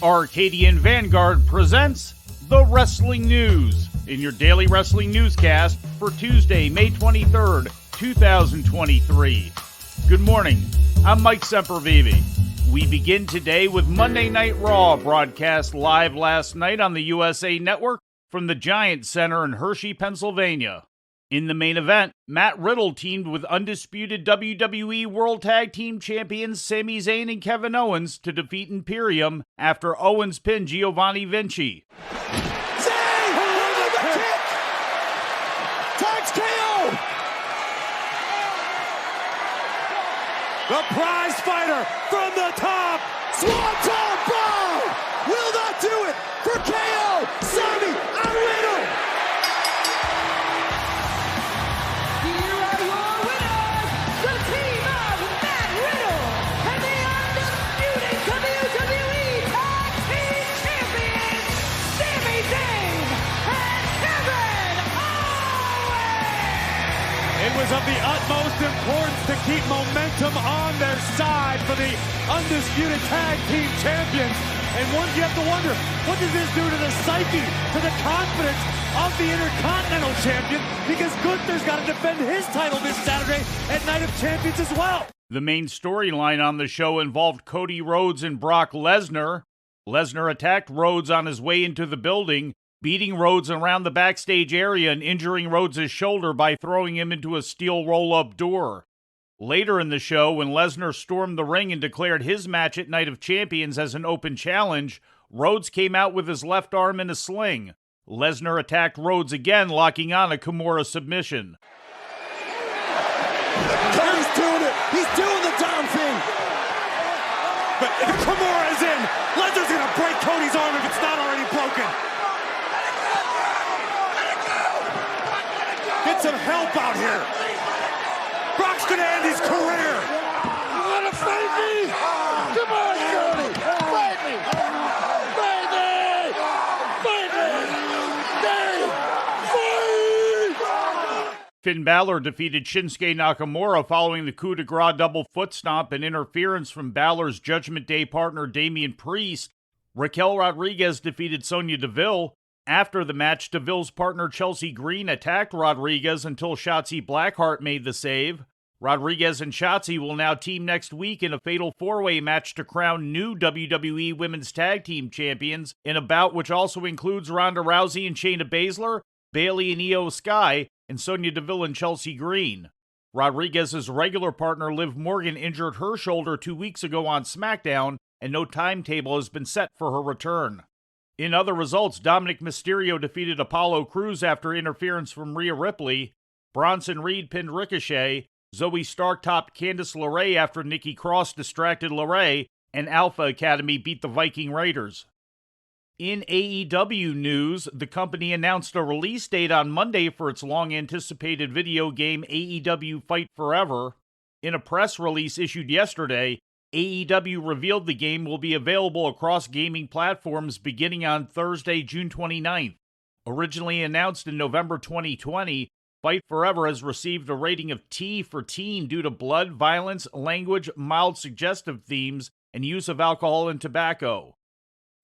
Arcadian Vanguard presents The Wrestling News in your daily wrestling newscast for Tuesday, May 23rd, 2023. Good morning, I'm Mike Sempervive. We begin today with Monday Night Raw, broadcast live last night on the USA Network from the Giant Center in Hershey, Pennsylvania. In the main event, Matt Riddle teamed with undisputed WWE World Tag Team Champions Sami Zayn and Kevin Owens to defeat Imperium after Owens pinned Giovanni Vinci. Zayn with the kick! Tags KO! The prize fighter from the top! Swanton bomb! Will not do it for KO! Sami and Riddle! It was of the utmost importance to keep momentum on their side for the undisputed tag team champions. And you have to wonder, what does this do to the psyche, to the confidence of the Intercontinental Champion? Because Gunther's got to defend his title this Saturday at Night of Champions as well. The main storyline on the show involved Cody Rhodes and Brock Lesnar. Lesnar attacked Rhodes on his way into the building, beating Rhodes around the backstage area and injuring Rhodes' shoulder by throwing him into a steel roll-up door. Later in the show, when Lesnar stormed the ring and declared his match at Night of Champions as an open challenge, Rhodes came out with his left arm in a sling. Lesnar attacked Rhodes again, locking on a Kimura submission. Cody's doing it! He's doing the down thing! But the Kimura is in! Lesnar's gonna break Cody's arm if it's not already broken! Get some help out here. Brock's gonna end his career. You wanna fight me? Come on, Cody. Fight me. Fight me. Fight me. Fight. Finn Balor defeated Shinsuke Nakamura following the coup de grace double foot stomp and interference from Balor's Judgment Day partner Damian Priest. Raquel Rodriguez defeated Sonya Deville. After the match, Deville's partner Chelsea Green attacked Rodriguez until Shotzi Blackheart made the save. Rodriguez and Shotzi will now team next week in a fatal four-way match to crown new WWE Women's Tag Team Champions in a bout which also includes Ronda Rousey and Shayna Baszler, Bayley and Io Sky, and Sonya Deville and Chelsea Green. Rodriguez's regular partner Liv Morgan injured her shoulder 2 weeks ago on SmackDown, and no timetable has been set for her return. In other results, Dominic Mysterio defeated Apollo Crews after interference from Rhea Ripley. Bronson Reed pinned Ricochet. Zoe Stark topped Candice LeRae after Nikki Cross distracted LeRae. And Alpha Academy beat the Viking Raiders. In AEW news, the company announced a release date on Monday for its long-anticipated video game AEW Fight Forever. In a press release issued yesterday, AEW revealed the game will be available across gaming platforms beginning on Thursday, June 29th. Originally announced in November 2020, Fight Forever has received a rating of T for teen due to blood, violence, language, mild suggestive themes, and use of alcohol and tobacco.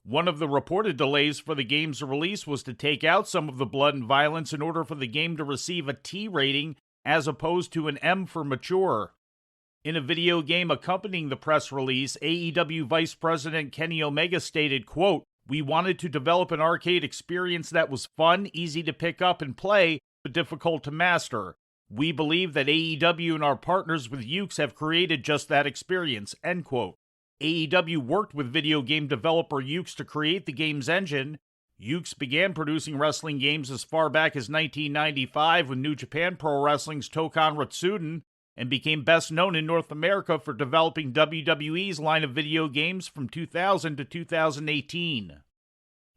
One of the reported delays for the game's release was to take out some of the blood and violence in order for the game to receive a T rating as opposed to an M for mature. In a video game accompanying the press release, AEW Vice President Kenny Omega stated, quote, "We wanted to develop an arcade experience that was fun, easy to pick up and play, but difficult to master. We believe that AEW and our partners with Yuke's have created just that experience," end quote. AEW worked with video game developer Yuke's to create the game's engine. Yuke's began producing wrestling games as far back as 1995 with New Japan Pro Wrestling's Tokan Ratsuden, and became best known in North America for developing WWE's line of video games from 2000 to 2018.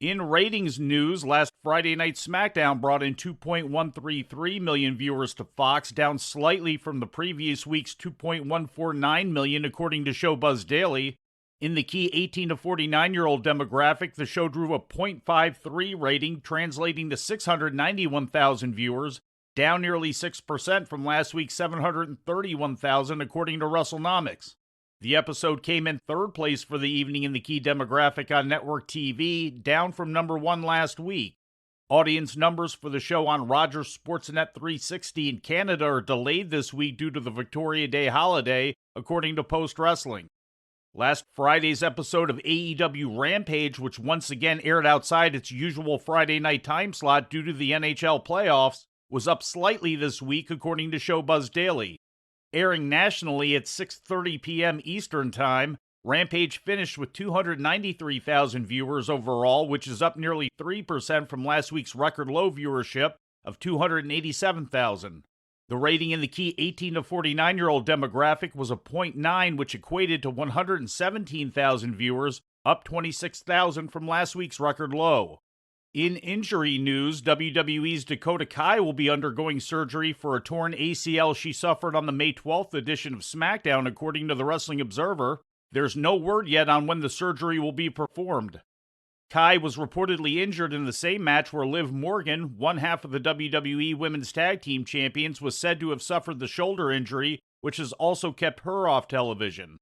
In ratings news, last Friday Night SmackDown brought in 2.133 million viewers to Fox, down slightly from the previous week's 2.149 million, according to Showbuzz Daily. In the key 18 to 49-year-old demographic, the show drew a .53 rating, translating to 691,000 viewers, down nearly 6% from last week's 731,000, according to WrestleNomics. The episode came in third place for the evening in the key demographic on network TV, down from number 1 last week. Audience numbers for the show on Rogers Sportsnet 360 in Canada are delayed this week due to the Victoria Day holiday, according to Post Wrestling. Last Friday's episode of AEW Rampage, which once again aired outside its usual Friday night time slot due to the NHL playoffs, was up slightly this week, according to Showbuzz Daily. Airing nationally at 6:30 p.m. Eastern Time, Rampage finished with 293,000 viewers overall, which is up nearly 3% from last week's record low viewership of 287,000. The rating in the key 18 to 49-year-old demographic was a .9, which equated to 117,000 viewers, up 26,000 from last week's record low. In injury news, WWE's Dakota Kai will be undergoing surgery for a torn ACL she suffered on the May 12th edition of SmackDown, according to the Wrestling Observer. There's no word yet on when the surgery will be performed. Kai was reportedly injured in the same match where Liv Morgan, one half of the WWE Women's Tag Team Champions, was said to have suffered the shoulder injury, which has also kept her off television.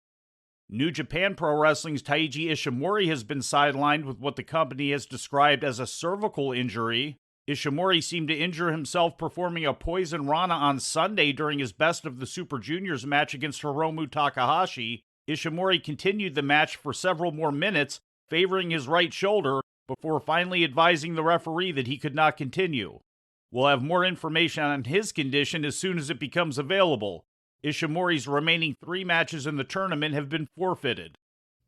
New Japan Pro Wrestling's Taiji Ishimori has been sidelined with what the company has described as a cervical injury. Ishimori seemed to injure himself performing a Poison Rana on Sunday during his Best of the Super Juniors match against Hiromu Takahashi. Ishimori continued the match for several more minutes, favoring his right shoulder, before finally advising the referee that he could not continue. We'll have more information on his condition as soon as it becomes available. Ishimori's remaining 3 matches in the tournament have been forfeited.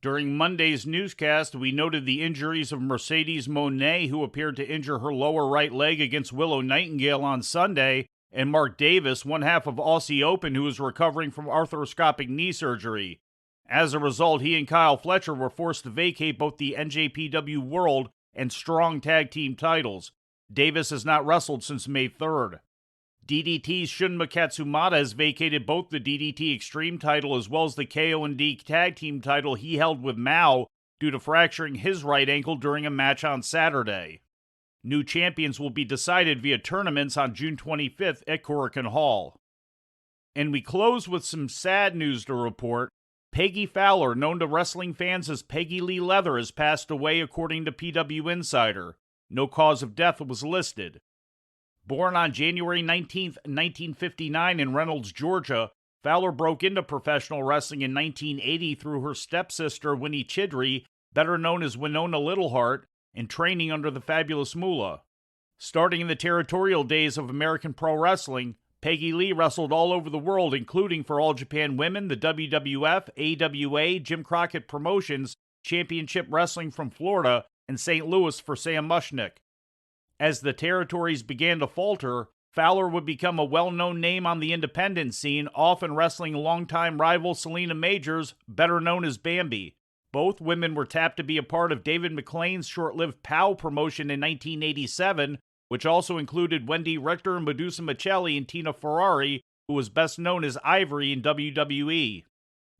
During Monday's newscast, we noted the injuries of Mercedes Moné, who appeared to injure her lower right leg against Willow Nightingale on Sunday, and Mark Davis, one half of Aussie Open, who is recovering from arthroscopic knee surgery. As a result, he and Kyle Fletcher were forced to vacate both the NJPW World and Strong Tag Team titles. Davis has not wrestled since May 3rd. DDT's Shunma Katsumata has vacated both the DDT Extreme title as well as the KO&D Tag Team title he held with Mao due to fracturing his right ankle during a match on Saturday. New champions will be decided via tournaments on June 25th at Korakuen Hall. And we close with some sad news to report. Peggy Fowler, known to wrestling fans as Peggy Lee Leather, has passed away, according to PW Insider. No cause of death was listed. Born on January 19, 1959 in Reynolds, Georgia, Fowler broke into professional wrestling in 1980 through her stepsister Winnie Chidri, better known as Winona Littleheart, and training under the Fabulous Moolah. Starting in the territorial days of American pro wrestling, Peggy Lee wrestled all over the world, including for All Japan Women, the WWF, AWA, Jim Crockett Promotions, Championship Wrestling from Florida, and St. Louis for Sam Mushnick. As the territories began to falter, Fowler would become a well-known name on the independent scene, often wrestling longtime rival Selena Majors, better known as Bambi. Both women were tapped to be a part of David McLean's short-lived POW promotion in 1987, which also included Wendy Richter, Medusa Michelli, and Tina Ferrari, who was best known as Ivory in WWE.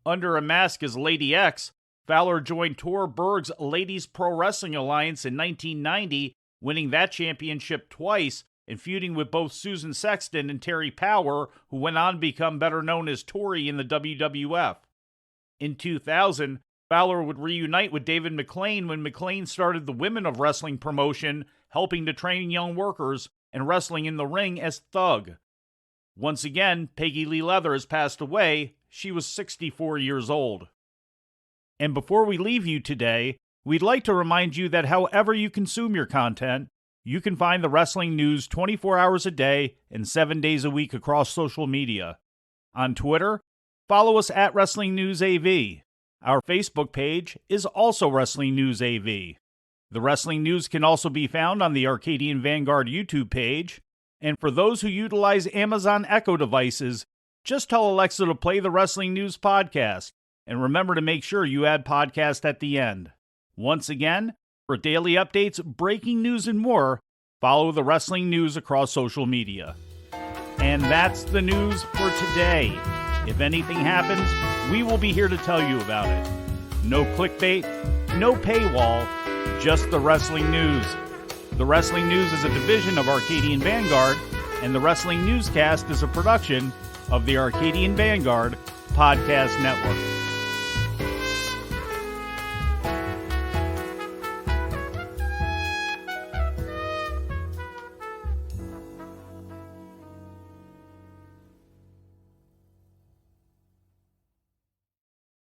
Under a mask as Lady X, Fowler joined Tor Berg's Ladies Pro Wrestling Alliance in 1990, winning that championship twice and feuding with both Susan Sexton and Terry Power, who went on to become better known as Tori in the WWF. In 2000, Fowler would reunite with David McLean when McLean started the Women of Wrestling promotion, helping to train young workers and wrestling in the ring as Thug. Once again, Peggy Lee Leather has passed away. She was 64 years old. And before we leave you today, we'd like to remind you that however you consume your content, you can find the wrestling news 24 hours a day and 7 days a week across social media. On Twitter, follow us at Wrestling News AV. Our Facebook page is also Wrestling News AV. The Wrestling News can also be found on the Arcadian Vanguard YouTube page. And for those who utilize Amazon Echo devices, just tell Alexa to play the Wrestling News podcast. And remember to make sure you add podcast at the end. Once again, for daily updates, breaking news, and more, follow the Wrestling News across social media. And that's the news for today. If anything happens, we will be here to tell you about it. No clickbait, no paywall, just the Wrestling News. The Wrestling News is a division of Arcadian Vanguard, and the Wrestling Newscast is a production of the Arcadian Vanguard Podcast Network.